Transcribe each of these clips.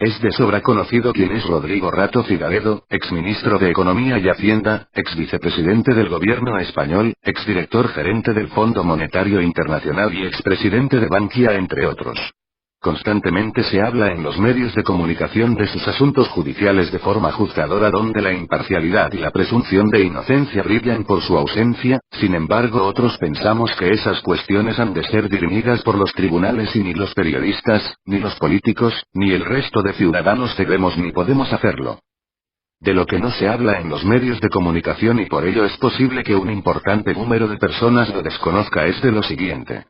Es de sobra conocido quién es Rodrigo Rato Figaredo, exministro de Economía y Hacienda, exvicepresidente del gobierno español, exdirector gerente del Fondo Monetario Internacional y expresidente de Bankia, entre otros. Constantemente se habla en los medios de comunicación de sus asuntos judiciales de forma juzgadora, donde la imparcialidad y la presunción de inocencia brillan por su ausencia. Sin embargo, otros pensamos que esas cuestiones han de ser dirimidas por los tribunales y ni los periodistas, ni los políticos, ni el resto de ciudadanos debemos ni podemos hacerlo. De lo que no se habla en los medios de comunicación, y por ello es posible que un importante número de personas lo desconozca, es de lo siguiente.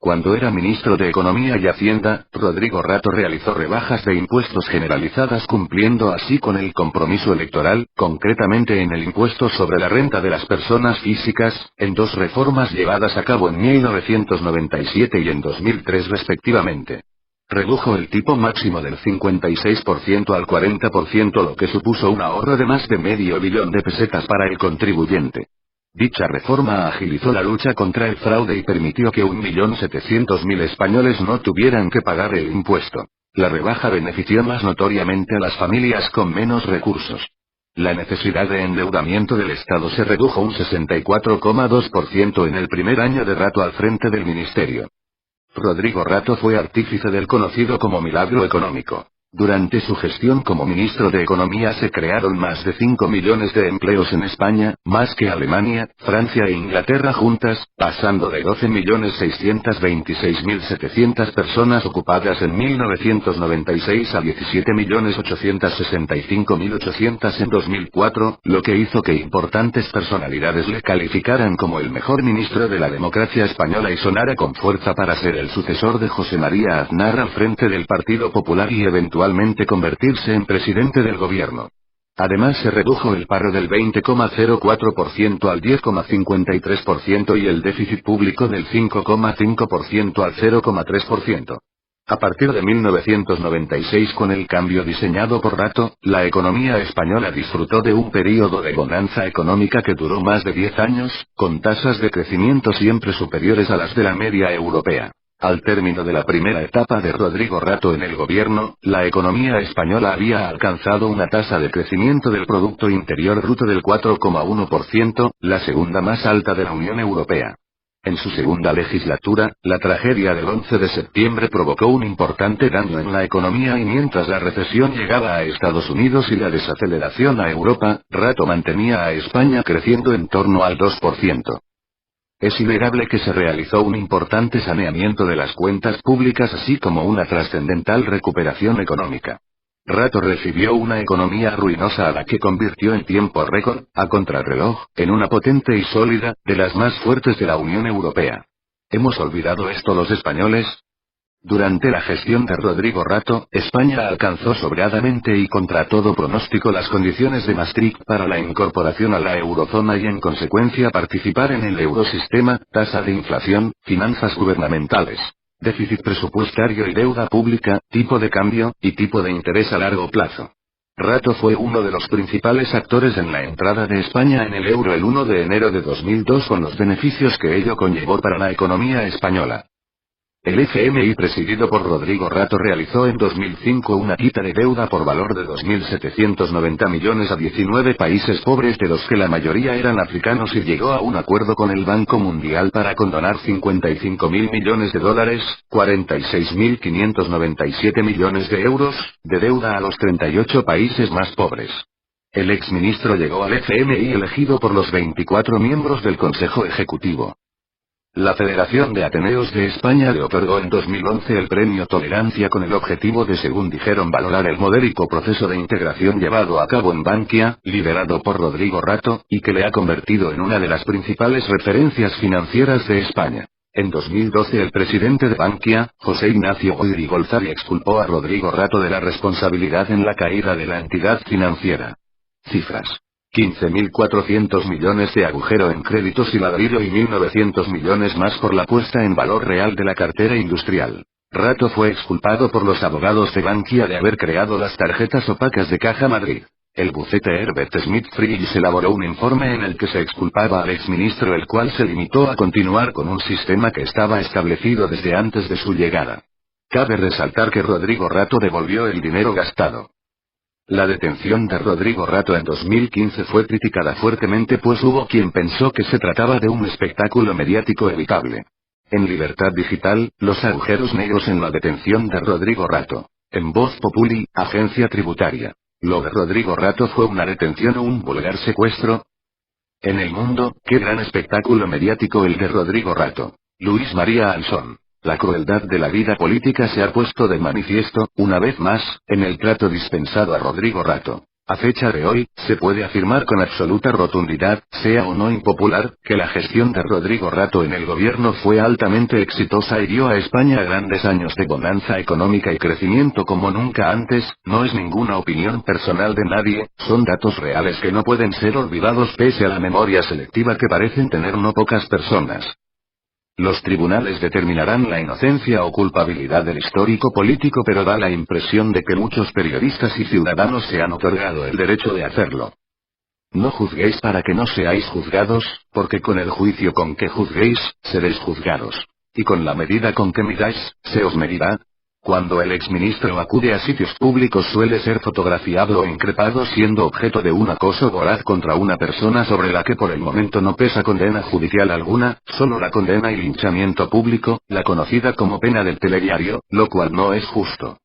Cuando era ministro de Economía y Hacienda, Rodrigo Rato realizó rebajas de impuestos generalizadas, cumpliendo así con el compromiso electoral, concretamente en el impuesto sobre la renta de las personas físicas, en 2 reformas llevadas a cabo en 1997 y en 2003 respectivamente. Redujo el tipo máximo del 56% al 40%, lo que supuso un ahorro de más de medio billón de pesetas para el contribuyente. Dicha reforma agilizó la lucha contra el fraude y permitió que 1.700.000 españoles no tuvieran que pagar el impuesto. La rebaja benefició más notoriamente a las familias con menos recursos. La necesidad de endeudamiento del Estado se redujo un 64,2% en el primer año de Rato al frente del ministerio. Rodrigo Rato fue artífice del conocido como milagro económico. Durante su gestión como ministro de Economía se crearon más de 5 millones de empleos en España, más que Alemania, Francia e Inglaterra juntas, pasando de 12.626.700 personas ocupadas en 1996 a 17.865.800 en 2004, lo que hizo que importantes personalidades le calificaran como el mejor ministro de la democracia española y sonara con fuerza para ser el sucesor de José María Aznar al frente del Partido Popular y eventualmente convertirse en presidente del gobierno. Además, se redujo el paro del 20,04% al 10,53% y el déficit público del 5,5% al 0,3%. A partir de 1996, con el cambio diseñado por Rato, la economía española disfrutó de un período de bonanza económica que duró más de 10 años, con tasas de crecimiento siempre superiores a las de la media europea. Al término de la primera etapa de Rodrigo Rato en el gobierno, la economía española había alcanzado una tasa de crecimiento del Producto Interior Bruto del 4,1%, la segunda más alta de la Unión Europea. En su segunda legislatura, la tragedia del 11 de septiembre provocó un importante daño en la economía y mientras la recesión llegaba a Estados Unidos y la desaceleración a Europa, Rato mantenía a España creciendo en torno al 2%. Es innegable que se realizó un importante saneamiento de las cuentas públicas así como una trascendental recuperación económica. Rato recibió una economía ruinosa a la que convirtió en tiempo récord, a contrarreloj, en una potente y sólida, de las más fuertes de la Unión Europea. ¿Hemos olvidado esto los españoles? Durante la gestión de Rodrigo Rato, España alcanzó sobradamente y contra todo pronóstico las condiciones de Maastricht para la incorporación a la eurozona y en consecuencia participar en el eurosistema, tasa de inflación, finanzas gubernamentales, déficit presupuestario y deuda pública, tipo de cambio, y tipo de interés a largo plazo. Rato fue uno de los principales actores en la entrada de España en el euro el 1 de enero de 2002 con los beneficios que ello conllevó para la economía española. El FMI presidido por Rodrigo Rato realizó en 2005 una quita de deuda por valor de 2.790 millones a 19 países pobres de los que la mayoría eran africanos y llegó a un acuerdo con el Banco Mundial para condonar 55.000 millones de dólares, 46.597 millones de euros, de deuda a los 38 países más pobres. El exministro llegó al FMI elegido por los 24 miembros del Consejo Ejecutivo. La Federación de Ateneos de España le otorgó en 2011 el premio Tolerancia con el objetivo de, según dijeron, valorar el modélico proceso de integración llevado a cabo en Bankia, liderado por Rodrigo Rato, y que le ha convertido en una de las principales referencias financieras de España. En 2012 el presidente de Bankia, José Ignacio Goyri-Golzari, exculpó a Rodrigo Rato de la responsabilidad en la caída de la entidad financiera. Cifras: 15.400 millones de agujero en créditos y ladrillo y 1.900 millones más por la puesta en valor real de la cartera industrial. Rato fue exculpado por los abogados de Bankia de haber creado las tarjetas opacas de Caja Madrid. El bufete Herbert Smith Freehills elaboró un informe en el que se exculpaba al exministro, el cual se limitó a continuar con un sistema que estaba establecido desde antes de su llegada. Cabe resaltar que Rodrigo Rato devolvió el dinero gastado. La detención de Rodrigo Rato en 2015 fue criticada fuertemente pues hubo quien pensó que se trataba de un espectáculo mediático evitable. En Libertad Digital, los agujeros negros en la detención de Rodrigo Rato. En Voz Populi, Agencia Tributaria. ¿Lo de Rodrigo Rato fue una detención o un vulgar secuestro? En El Mundo, qué gran espectáculo mediático el de Rodrigo Rato. Luis María Alsón. La crueldad de la vida política se ha puesto de manifiesto, una vez más, en el trato dispensado a Rodrigo Rato. A fecha de hoy, se puede afirmar con absoluta rotundidad, sea o no impopular, que la gestión de Rodrigo Rato en el gobierno fue altamente exitosa y dio a España grandes años de bonanza económica y crecimiento como nunca antes. No es ninguna opinión personal de nadie, son datos reales que no pueden ser olvidados pese a la memoria selectiva que parecen tener no pocas personas. Los tribunales determinarán la inocencia o culpabilidad del histórico político, pero da la impresión de que muchos periodistas y ciudadanos se han otorgado el derecho de hacerlo. No juzguéis para que no seáis juzgados, porque con el juicio con que juzguéis, seréis juzgados. Y con la medida con que midáis, se os medirá. Cuando el exministro acude a sitios públicos suele ser fotografiado o increpado siendo objeto de un acoso voraz contra una persona sobre la que por el momento no pesa condena judicial alguna, solo la condena y linchamiento público, la conocida como pena del telediario, lo cual no es justo.